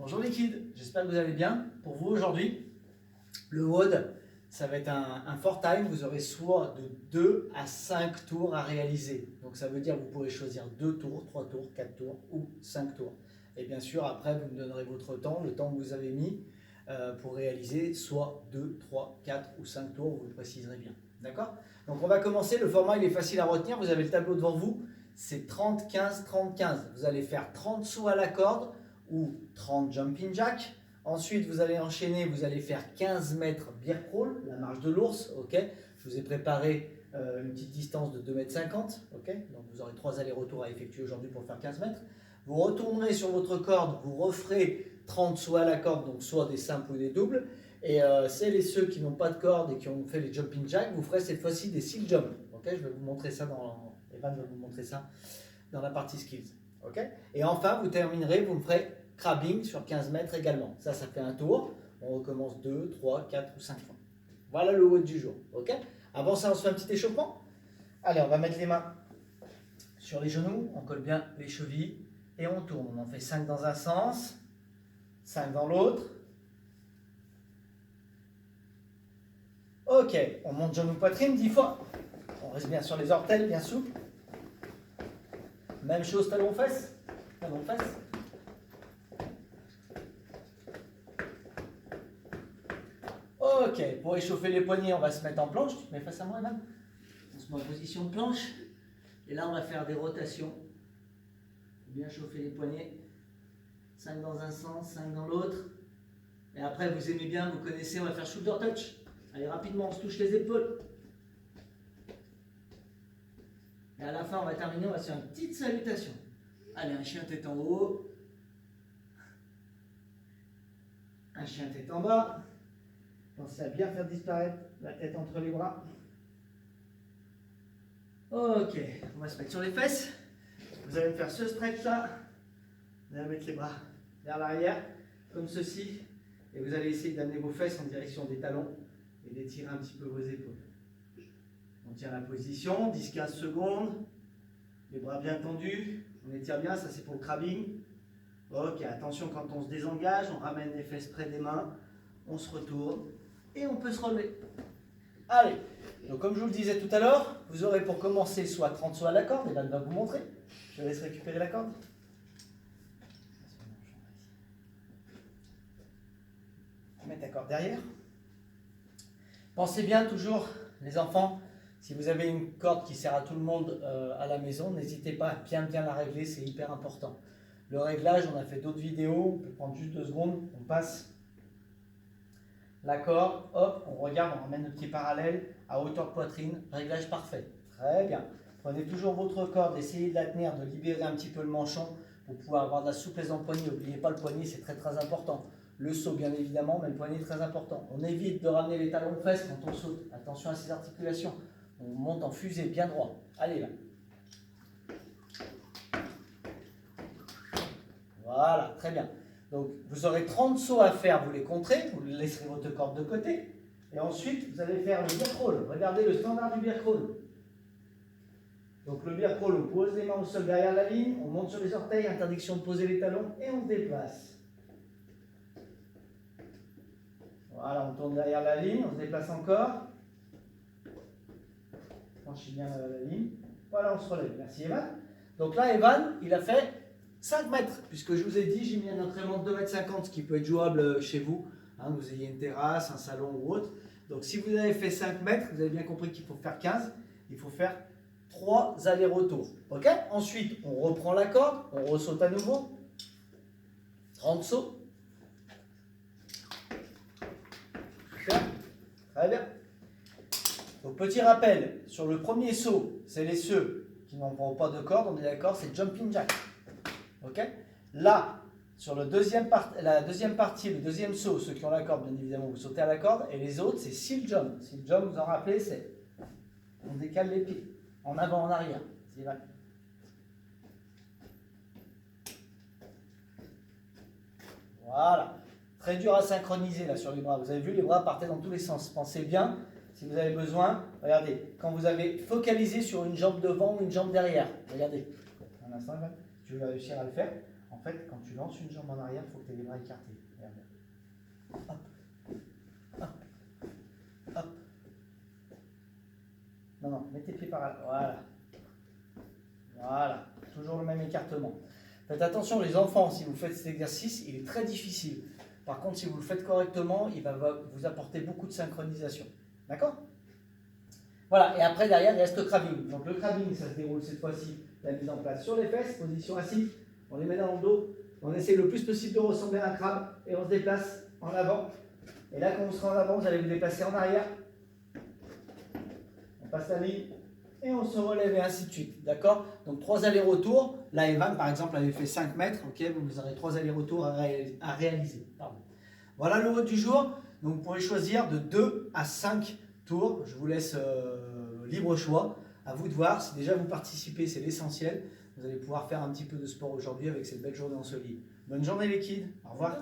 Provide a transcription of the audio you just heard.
Bonjour les kids, j'espère que vous allez bien. Pour vous aujourd'hui, le WOD, ça va être un fort time. Vous aurez soit de 2 à 5 tours à réaliser. Donc ça veut dire que vous pourrez choisir 2 tours, 3 tours, 4 tours ou 5 tours. Et bien sûr, après, vous me donnerez votre temps, le temps que vous avez mis pour réaliser soit 2, 3, 4 ou 5 tours, vous le préciserez bien. D'accord? Donc on va commencer, le format il est facile à retenir, vous avez le tableau devant vous, c'est 30, 15, 30, 15. Vous allez faire 30 sauts à la corde ou 30 jumping jack. Ensuite, vous allez enchaîner, vous allez faire 15 mètres bear crawl, la marche de l'ours, ok. Je vous ai préparé une petite distance de 2,50 m, ok. Donc vous aurez 3 allers-retours à effectuer aujourd'hui pour faire 15 mètres. Vous retournerez sur votre corde, vous referez 30 sauts à la corde, donc soit des simples ou des doubles. Et celles et ceux qui n'ont pas de corde et qui ont fait les jumping jacks, vous ferez cette fois-ci des seal jump. Okay, je vais vous montrer ça Evan va vous montrer ça dans la partie skills. Okay, et enfin, vous terminerez, vous me ferez crabbing sur 15 mètres également. Ça fait un tour. On recommence 2, 3, 4 ou 5 fois. Voilà le WOD du jour. Okay, avant ça, on se fait un petit échauffement. Allez, on va mettre les mains sur les genoux. On colle bien les chevilles et on tourne. On en fait 5 dans un sens, 5 dans l'autre. Ok, on monte genou poitrine 10 fois. On reste bien sur les orteils, bien souple. Même chose, talon fesse. Talon fesse. Ok, pour échauffer les poignets, on va se mettre en planche. Tu te mets face à moi, Evan. On se met en position de planche. Et là, on va faire des rotations. Bien chauffer les poignets. 5 dans un sens, 5 dans l'autre. Et après, vous aimez bien, vous connaissez, on va faire shoulder touch. Allez, rapidement, on se touche les épaules. Et à la fin, on va terminer, on va se faire une petite salutation. Allez, un chien tête en haut. Un chien tête en bas. Pensez à bien faire disparaître la tête entre les bras. Ok, on va se mettre sur les fesses. Vous allez me faire ce stretch là. Vous allez mettre les bras vers l'arrière, comme ceci. Et vous allez essayer d'amener vos fesses en direction des talons et d'étirer un petit peu vos épaules. On tient la position, 10-15 secondes. Les bras bien tendus. On étire bien, ça c'est pour le crabbing. Ok, attention quand on se désengage, on ramène les fesses près des mains. On se retourne et on peut se relever. Allez, donc comme je vous le disais tout à l'heure, vous aurez pour commencer soit 30 sauts à la corde, et là, elle va vous montrer. Je laisse récupérer la corde. Mets ta corde derrière. Pensez bien toujours, les enfants, si vous avez une corde qui sert à tout le monde à la maison, n'hésitez pas à bien la régler, c'est hyper important. Le réglage, on a fait d'autres vidéos, on peut prendre juste 2 secondes, on passe la corde, hop, on regarde, on ramène le pied parallèle à hauteur de poitrine, réglage parfait. Très bien. Prenez toujours votre corde, essayez de la tenir, de libérer un petit peu le manchon pour pouvoir avoir de la souplesse dans le poignet. N'oubliez pas le poignet, c'est très important. Le saut, bien évidemment, mais le poignet est très important. On évite de ramener les talons aux fesses quand on saute. Attention à ces articulations. On monte en fusée, bien droit. Allez là. Voilà, très bien. Donc, vous aurez 30 sauts à faire, vous les compterez, vous laisserez votre corde de côté. Et ensuite, vous allez faire le bear crawl. Regardez le standard du bear crawl. Donc, le bear crawl, on pose les mains au sol derrière la ligne, on monte sur les orteils, interdiction de poser les talons, et on se déplace. Voilà, on tourne derrière la ligne, on se déplace encore. Franchis bien la ligne. Voilà, on se relève. Merci Evan. Donc là, Evan, il a fait 5 mètres, puisque je vous ai dit, j'ai mis un entraînement de 2,50 m, ce qui peut être jouable chez vous, hein, vous ayez une terrasse, un salon ou autre. Donc si vous avez fait 5 mètres, vous avez bien compris qu'il faut faire 15, il faut faire 3 allers-retours. Ok. Ensuite, on reprend la corde, on ressaute à nouveau, 30 sauts. Très bien. Donc petit rappel, sur le premier saut, c'est les ceux qui n'ont pas de corde, on est d'accord, c'est jumping jack. Ok. Là, sur la deuxième partie, le deuxième saut, ceux qui ont la corde, bien évidemment, vous sautez à la corde, et les autres, c'est seal jump. Seal jump, vous en rappelez, c'est on décale les pieds, en avant, en arrière. C'est vrai. Voilà. Très dur à synchroniser là sur les bras. Vous avez vu, les bras partaient dans tous les sens. Pensez bien, si vous avez besoin, regardez, quand vous avez focalisé sur une jambe devant ou une jambe derrière, regardez, un instant, tu vas réussir à le faire. En fait, quand tu lances une jambe en arrière, il faut que tu aies les bras écartés. Regarde. Hop, hop, hop. Non, non, mets tes pieds par là. Voilà. Voilà. Toujours le même écartement. Faites attention les enfants, si vous faites cet exercice, il est très difficile. Par contre, si vous le faites correctement, il va vous apporter beaucoup de synchronisation. D'accord? Voilà, et après derrière, il reste le crabbing. Donc le crabbing, ça se déroule cette fois-ci, la mise en place sur les fesses, position assise, on les met dans le dos, on essaie le plus possible de ressembler à un crabe, et on se déplace en avant. Et là, quand vous serez en avant, vous allez vous déplacer en arrière. On passe la ligne, et on se relève, et ainsi de suite. D'accord? Donc 3 allers-retours. Là, Evan, par exemple, avait fait 5 mètres. Ok, vous aurez 3 allers-retours à réaliser. Pardon. Voilà le haut du jour. Donc vous pourrez choisir de 2 à 5 tours. Je vous laisse libre choix. À vous de voir. Si déjà vous participez, c'est l'essentiel. Vous allez pouvoir faire un petit peu de sport aujourd'hui avec cette belle journée ensoleillée. Bonne journée les kids. Au revoir.